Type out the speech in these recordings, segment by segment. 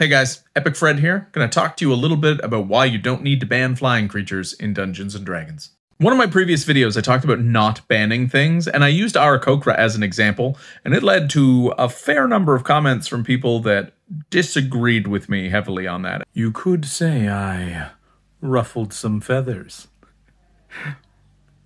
Hey guys, Epic Fred here. Gonna talk to you a little bit about why you don't need to ban flying creatures in Dungeons & Dragons. One of my previous videos I talked about not banning things, and I used Aarakocra as an example, and it led to a fair number of comments from people that disagreed with me heavily on that. You could say I ruffled some feathers.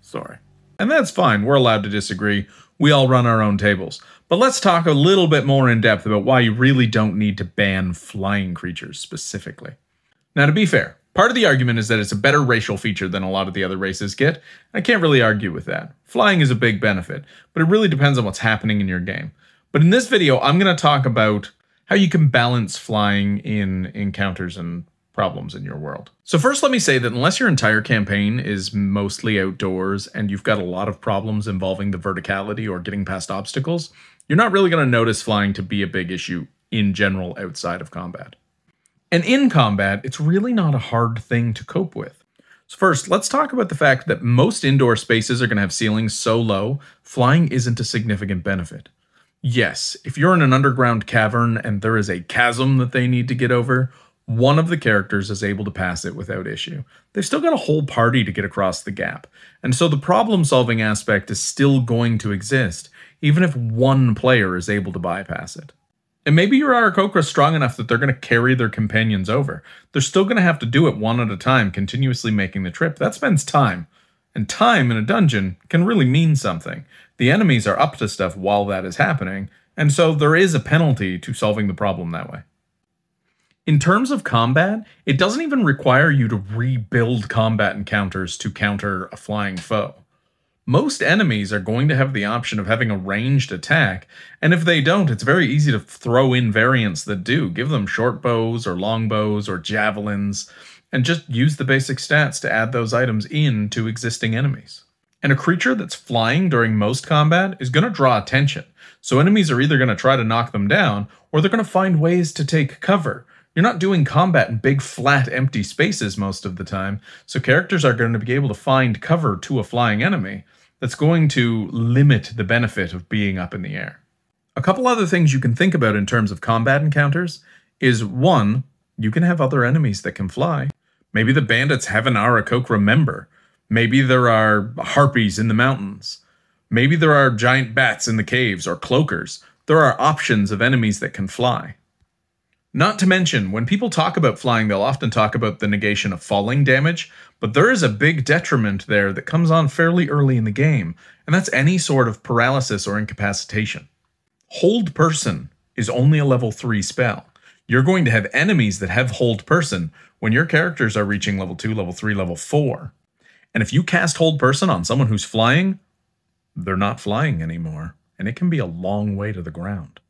Sorry. And that's fine, we're allowed to disagree. We all run our own tables. But let's talk a little bit more in depth about why you really don't need to ban flying creatures specifically. Now, to be fair, part of the argument is that it's a better racial feature than a lot of the other races get. I can't really argue with that. Flying is a big benefit, but it really depends on what's happening in your game. But in this video, I'm going to talk about how you can balance flying in encounters and problems in your world. So first, let me say that unless your entire campaign is mostly outdoors and you've got a lot of problems involving the verticality or getting past obstacles, you're not really going to notice flying to be a big issue in general outside of combat. And in combat, it's really not a hard thing to cope with. So first, let's talk about the fact that most indoor spaces are going to have ceilings so low, flying isn't a significant benefit. Yes, if you're in an underground cavern and there is a chasm that they need to get over, one of the characters is able to pass it without issue. They've still got a whole party to get across the gap. And so the problem-solving aspect is still going to exist, even if one player is able to bypass it. And maybe your Aarakocra is strong enough that they're going to carry their companions over. They're still going to have to do it one at a time, continuously making the trip. That spends time. And time in a dungeon can really mean something. The enemies are up to stuff while that is happening, and so there is a penalty to solving the problem that way. In terms of combat, it doesn't even require you to rebuild combat encounters to counter a flying foe. Most enemies are going to have the option of having a ranged attack, and if they don't, it's very easy to throw in variants that do. Give them short bows or long bows or javelins, and just use the basic stats to add those items in to existing enemies. And a creature that's flying during most combat is going to draw attention, so enemies are either going to try to knock them down, or they're going to find ways to take cover. You're not doing combat in big, flat, empty spaces most of the time, so characters are going to be able to find cover to a flying enemy that's going to limit the benefit of being up in the air. A couple other things you can think about in terms of combat encounters is, one, you can have other enemies that can fly. Maybe the bandits have an Aarakocra member. Maybe there are harpies in the mountains. Maybe there are giant bats in the caves or cloakers. There are options of enemies that can fly. Not to mention, when people talk about flying, they'll often talk about the negation of falling damage, but there is a big detriment there that comes on fairly early in the game, and that's any sort of paralysis or incapacitation. Hold Person is only a level 3 spell. You're going to have enemies that have Hold Person when your characters are reaching level 2, level 3, level 4. And if you cast Hold Person on someone who's flying, they're not flying anymore, and it can be a long way to the ground.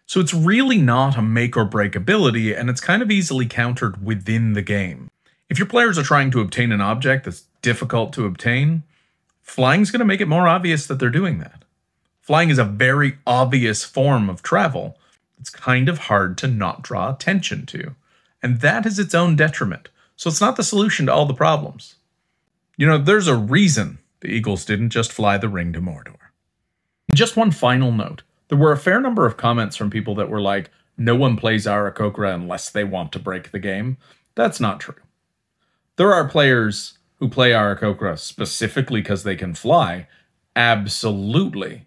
So it's really not a make or break ability, and it's kind of easily countered within the game. If your players are trying to obtain an object that's difficult to obtain, flying's going to make it more obvious that they're doing that. Flying is a very obvious form of travel. It's kind of hard to not draw attention to, and that is its own detriment. So it's not the solution to all the problems. You know, there's a reason the Eagles didn't just fly the ring to Mordor. And just one final note. There were a fair number of comments from people that were like, no one plays Aarakocra unless they want to break the game. That's not true. There are players who play Aarakocra specifically because they can fly. Absolutely.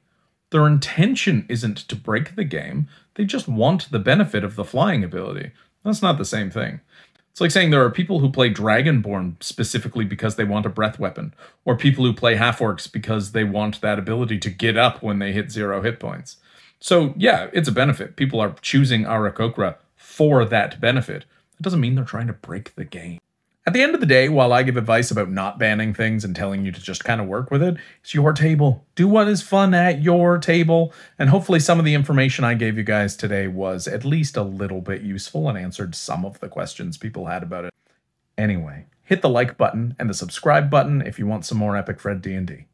Their intention isn't to break the game. They just want the benefit of the flying ability. That's not the same thing. It's like saying there are people who play Dragonborn specifically because they want a breath weapon, or people who play half-orcs because they want that ability to get up when they hit 0 hit points. So yeah, it's a benefit. People are choosing Aarakocra for that benefit. It doesn't mean they're trying to break the game. At the end of the day, while I give advice about not banning things and telling you to just kind of work with it, it's your table. Do what is fun at your table. And hopefully some of the information I gave you guys today was at least a little bit useful and answered some of the questions people had about it. Anyway, hit the like button and the subscribe button if you want some more Epic Fred D&D.